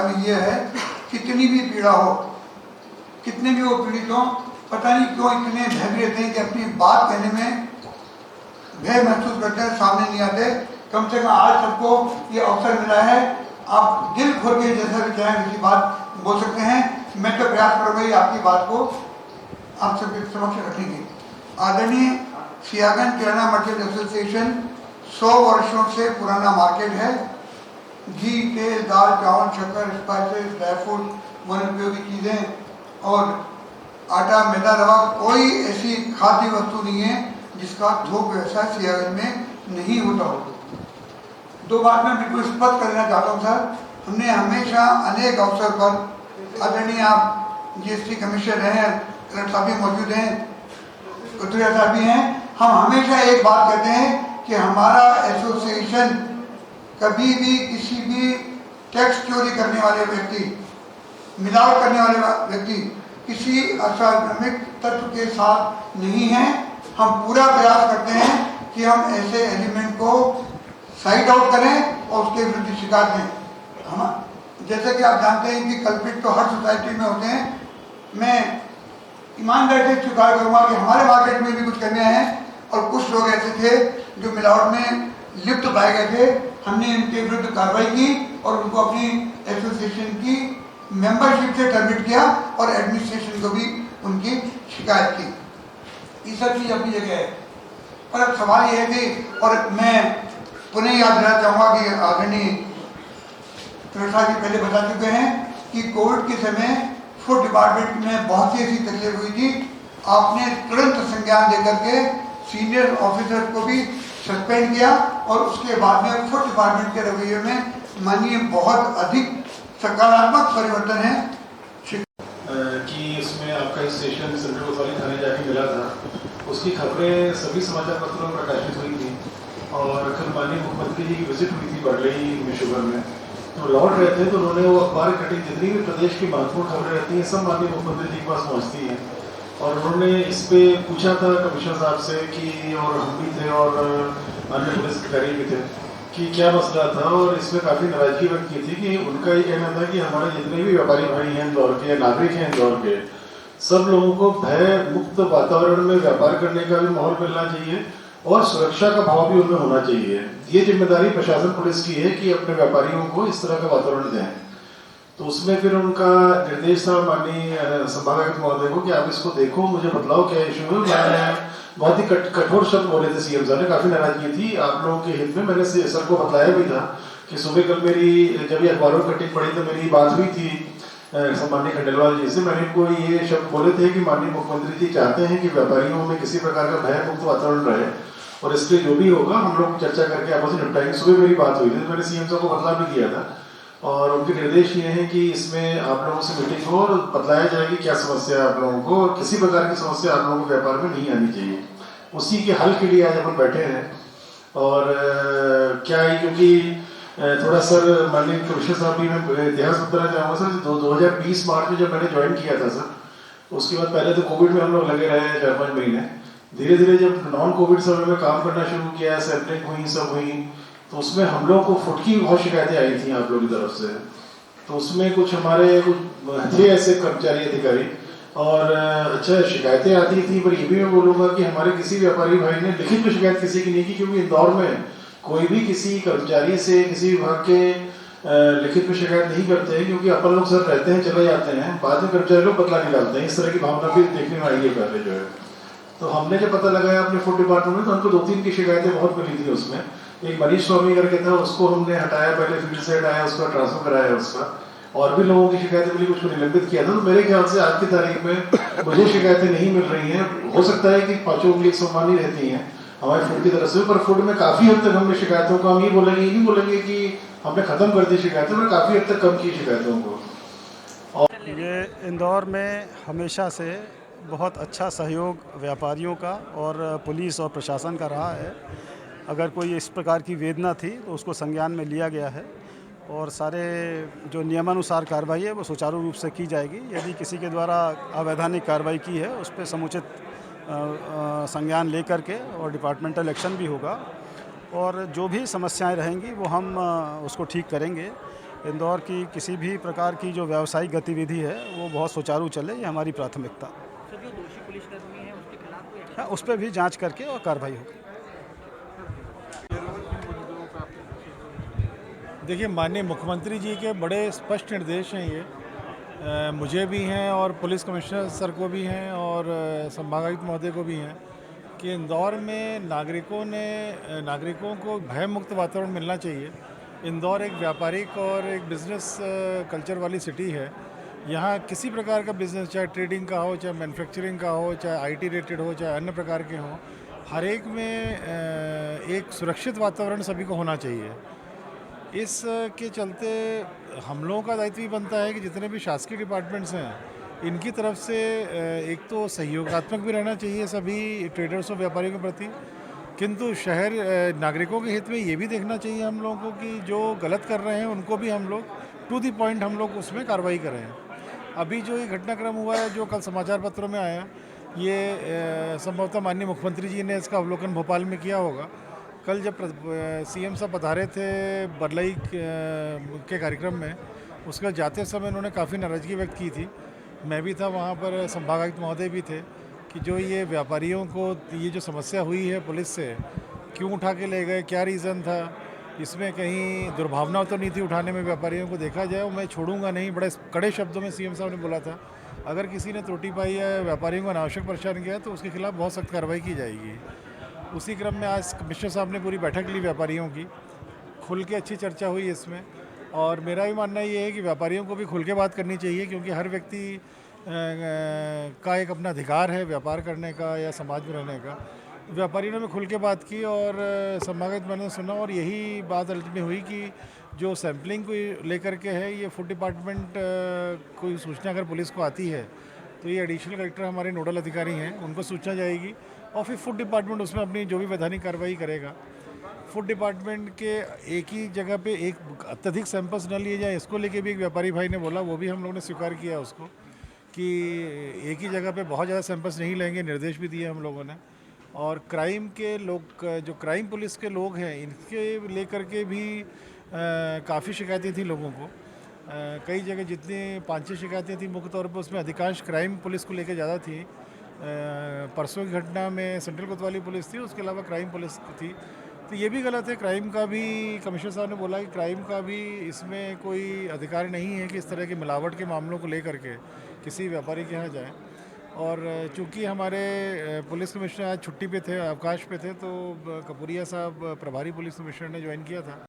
में ये है, कितनी भी पीड़ा हो, कितने भी वो पीड़ित हों, पता नहीं क्यों इतने भय भी रहते हैं कि अपनी बात कहने में भय महसूस करते हैं, सामने नहीं आते। कम से कम आज सबको ये अवसर मिला है, आप दिल खोल के जैसा भी चाहें किसी बात बोल सकते हैं। मैं तो प्रयास करूँगा आपकी बात को आप सबके समक्ष रखेंगे। आदरणीय सियागंज किराना मर्चेंट एसोसिएशन 100 वर्षों से पुराना मार्केट है। घी, तेल, दाल, चावल, शक्कर, स्पाइसेस, ड्राई फ्रूट, वनोपयोगी चीज़ें और आटा, मैदा, रवा, कोई ऐसी खाद्य वस्तु नहीं है जिसका थोक व्यवसाय सियागंज में नहीं होता हो। दो बात मैं बिल्कुल स्पष्ट करना चाहता हूँ सर, हमने हमेशा अनेक अवसर पर, आदरणीय आप जीएसटी कमिश्नर रहे हैं, कलेक्टर साहब भी मौजूद हैं, कतुरिया साहब भी हैं, हम हमेशा एक बात कहते हैं कि हमारा एसोसिएशन कभी भी किसी भी टैक्स चोरी करने वाले व्यक्ति, मिलावट करने वाले व्यक्ति, किसी असामाजिक तत्व के साथ नहीं है। हम पूरा प्रयास करते हैं कि हम ऐसे एलिमेंट को साइड आउट करें और उसके विरुद्ध शिकायत दें। हम जैसे कि आप जानते हैं कि कल्पित तो हर सोसाइटी में होते हैं। मैं ईमानदारी से स्वीकार करूँगा कि हमारे मार्केट में भी कुछ कमियाँ हैं और कुछ लोग ऐसे थे जो मिलावट में लिप्त पाए गए थे। हमने इनके विरुद्ध कार्रवाई की और उनको अपनी एसोसिएशन की मेंबरशिप से टर्मिनेट किया और एडमिनिस्ट्रेशन को भी उनकी शिकायत की। ये सब चीज़ अपनी जगह है, पर अब सवाल ये है कि, और मैं पुनः याद दिलाना चाहूँगा कि आदरणीय कलेक्टर जी पहले बता चुके हैं कि कोविड के समय फूड डिपार्टमेंट में बहुत सी ऐसी तकलीफ हुई थी। आपने तुरंत संज्ञान देकर के सीनियर ऑफिसर को भी सस्पेंड किया और उसके बाद में फूड डिपार्टमेंट के रवैये में मानिए बहुत अधिक सकारात्मक परिवर्तन है कि इसमें आपका स्टेशन सेंट्रल कोतवाली थाने जाके मिला था, उसकी खबरें सभी समाचार पत्रों में प्रकाशित हुई थी और कल माननीय मुख्यमंत्री जी की विजिट हुई थी बरलई में शुगर में, तो लौट रहे थे तो उन्होंने वो अखबार कटिंग जितनी भी प्रदेश की महत्वपूर्ण खबरें रहती हैं सब माननीय मुख्यमंत्री जी के पास पहुँचती हैं और उन्होंने इस पर पूछा था कमिश्नर साहब से कि, और हम भी थे और अन्य पुलिस अधिकारी भी थे, कि क्या मसला था। और इसमें काफ़ी नाराजगी व्यक्त की थी कि उनका ये कहना था कि हमारे जितने भी व्यापारी भाई हैं इंदौर के, नागरिक हैं इंदौर के, सब लोगों को भय मुक्त वातावरण में व्यापार करने का भी माहौल मिलना चाहिए और सुरक्षा का भाव भी उनमें होना चाहिए। ये जिम्मेदारी प्रशासन पुलिस की है कि अपने व्यापारियों को इस तरह का वातावरण दें। तो उसमें फिर उनका निर्देश था माननीय संभागायुक्त महोदय को कि आप इसको देखो, मुझे बतलाओ क्या इशू है। मैंने बहुत ही कठोर शब्द बोले थे सीएम साहब ने, काफ़ी नाराजगी थी आप लोगों के हित में। मैंने सर को बतलाया भी था कि सुबह कल मेरी जब ये अखबारों में कटिंग पड़ी तो मेरी बात हुई थी सम्माननीय खंडेलवाल जी से। मैंने इनको ये शब्द बोले थे कि माननीय मुख्यमंत्री जी चाहते हैं कि व्यापारियों में किसी प्रकार का भय मुक्त वातावरण रहे और इसके जो भी होगा हम लोग चर्चा करके आपस में निपटाएंगे। सुबह मेरी बात हुई थी, मैंने सीएम साहब को बतला भी दिया था और उनके निर्देश ये हैं कि इसमें आप लोगों से मीटिंग हो और बतलाया जाए कि क्या समस्या है आप लोगों को और किसी प्रकार की समस्या आप लोगों को व्यापार में नहीं आनी चाहिए। उसी के हल के लिए आज अपन बैठे हैं। और क्या है, क्योंकि थोड़ा सर माननीय कमिश्नर साहब भी मैं इतिहास बताना चाहूँगा सर, 2020 मार्च में जब मैंने ज्वाइन किया था सर, उसके बाद पहले तो कोविड में हम लोग लगे रहे 4-5 महीने। धीरे धीरे जब नॉन कोविड समय में काम करना शुरू किया, सैम्पलिंग हुई, सब हुई, तो उसमें हम लोग को फुट की बहुत शिकायतें आई थी आप लोगों की तरफ से। तो उसमें कुछ हमारे कुछ थे ऐसे कर्मचारी अधिकारी और अच्छा शिकायतें आती थी, पर ये भी मैं बोलूँगा कि हमारे किसी व्यापारी भाई ने लिखित में शिकायत किसी की नहीं की, क्योंकि इंदौर में कोई भी किसी कर्मचारी से किसी विभाग के लिखित में शिकायत नहीं करते हैं, क्योंकि अपन लोग सर रहते हैं चले जाते हैं, बाद में कर्मचारी लोग बदला निकालते हैं। इस तरह की भावना भी देखने में आई है पहले जो है। तो हमने जब पता लगाया अपने फूड डिपार्टमेंट में तो हमको 2-3 की शिकायतें बहुत मिली थी। उसमें एक मनीष स्वामी करके था, उसको हमने हटाया, पहले फील्ड से हटाया, उसका ट्रांसफर कराया उसका, और भी लोगों की शिकायतें मिली, कुछ को निलंबित किया था। तो मेरे ख्याल से आज की तारीख में मुझे शिकायतें नहीं मिल रही हैं। हो सकता है कि 5 उंगली 100 ही रहती हैं हमारे फूड की तरफ से, पर फूड में काफ़ी हद तक हमने शिकायतों को, हम ये नहीं बोलेंगे कि हमने ख़त्म कर दी शिकायतें, पर काफ़ी हद तक कम की शिकायतों को। और ये इंदौर में हमेशा से बहुत अच्छा सहयोग व्यापारियों का और पुलिस और प्रशासन का रहा है। अगर कोई इस प्रकार की वेदना थी तो उसको संज्ञान में लिया गया है और सारे जो नियमानुसार कार्रवाई है वो सुचारू रूप से की जाएगी। यदि किसी के द्वारा अवैधानिक कार्रवाई की है उस पर समुचित संज्ञान लेकर के और डिपार्टमेंटल एक्शन भी होगा और जो भी समस्याएं रहेंगी वो हम उसको ठीक करेंगे। इंदौर की किसी भी प्रकार की जो व्यावसायिक गतिविधि है वो बहुत सुचारू चले, ये हमारी प्राथमिकता। सर, जो दोषी पुलिसकर्मी हैं उसके खिलाफ कोई हाँ, उस पर भी जांच करके और कार्रवाई होगी। देखिए, माननीय मुख्यमंत्री जी के बड़े स्पष्ट निर्देश हैं ये, मुझे भी हैं और पुलिस कमिश्नर सर को भी हैं और संभागायुक्त महोदय को भी हैं कि इंदौर में नागरिकों को भय मुक्त वातावरण मिलना चाहिए। इंदौर एक व्यापारिक और एक बिज़नेस कल्चर वाली सिटी है। यहाँ किसी प्रकार का बिज़नेस, चाहे ट्रेडिंग का हो, चाहे मैन्युफैक्चरिंग का हो, चाहे आईटी रिलेटेड हो, चाहे अन्य प्रकार के हों, हर एक में एक सुरक्षित वातावरण सभी को होना चाहिए। इस के चलते हम लोगों का दायित्व भी बनता है कि जितने भी शासकीय डिपार्टमेंट्स हैं, इनकी तरफ से एक तो सहयोगात्मक भी रहना चाहिए सभी ट्रेडर्स और व्यापारियों के प्रति, किंतु शहर नागरिकों के हित में ये भी देखना चाहिए हम लोगों को कि जो गलत कर रहे हैं उनको भी हम लोग टू द पॉइंट हम लोग उसमें कार्रवाई करें। अभी जो ये घटनाक्रम हुआ है, जो कल समाचार पत्रों में आया, ये संभवतः माननीय मुख्यमंत्री जी ने इसका अवलोकन भोपाल में किया होगा। कल जब सीएम साहब पधारे थे बरलई के कार्यक्रम में, उसका जाते समय उन्होंने काफ़ी नाराज़गी व्यक्त की थी। मैं भी था वहाँ पर, संभागायुक्त महोदय भी थे, कि जो ये व्यापारियों को ये जो समस्या हुई है पुलिस से, क्यों उठा के ले गए, क्या रीज़न था, इसमें कहीं दुर्भावना तो नहीं थी उठाने में व्यापारियों को, देखा जाए और मैं छोड़ूंगा नहीं, बड़े कड़े शब्दों में सीएम साहब ने बोला था। अगर किसी ने त्रुटि पाई है, व्यापारियों को अनावश्यक परेशान किया तो उसके खिलाफ बहुत सख्त कार्रवाई की जाएगी। उसी क्रम में आज कमिश्नर साहब ने पूरी बैठक ली व्यापारियों की, खुल के अच्छी चर्चा हुई इसमें, और मेरा भी मानना ये है कि व्यापारियों को भी खुल के बात करनी चाहिए, क्योंकि हर व्यक्ति का एक अपना अधिकार है व्यापार करने का या समाज में रहने का। व्यापारियों ने भी खुल के बात की और संभागायुक्त मैंने सुना, और यही बात अंत में हुई कि जो सैम्पलिंग को लेकर के है, ये फूड डिपार्टमेंट कोई सूचना अगर पुलिस को आती है तो ये एडिशनल कलेक्टर हमारे नोडल अधिकारी हैं, उनको सूचना जाएगी और फिर फूड डिपार्टमेंट उसमें अपनी जो भी वैधानिक कार्रवाई करेगा। फूड डिपार्टमेंट के एक ही जगह पे एक अत्यधिक सैंपल्स न लिए जाए, इसको लेके भी एक व्यापारी भाई ने बोला, वो भी हम लोगों ने स्वीकार किया उसको, कि एक ही जगह पे बहुत ज़्यादा सैंपल्स नहीं लेंगे, निर्देश भी दिए हम लोगों ने। और क्राइम के लोग, जो क्राइम पुलिस के लोग हैं, इनके लेकर के भी काफ़ी शिकायतें थी लोगों को। कई जगह जितनी 5-6 शिकायतें थी मुख्य तौर पर, उसमें अधिकांश क्राइम पुलिस को लेकर ज़्यादा थी। परसों की घटना में सेंट्रल कोतवाली पुलिस थी, उसके अलावा क्राइम पुलिस थी। तो ये भी गलत है। क्राइम का भी कमिश्नर साहब ने बोला कि क्राइम का भी इसमें कोई अधिकार नहीं है कि इस तरह के मिलावट के मामलों को लेकर के किसी व्यापारी के यहाँ जाए। और चूंकि हमारे पुलिस कमिश्नर आज छुट्टी पे थे, अवकाश पे थे, तो कपूरिया साहब प्रभारी पुलिस कमिश्नर ने ज्वाइन किया था।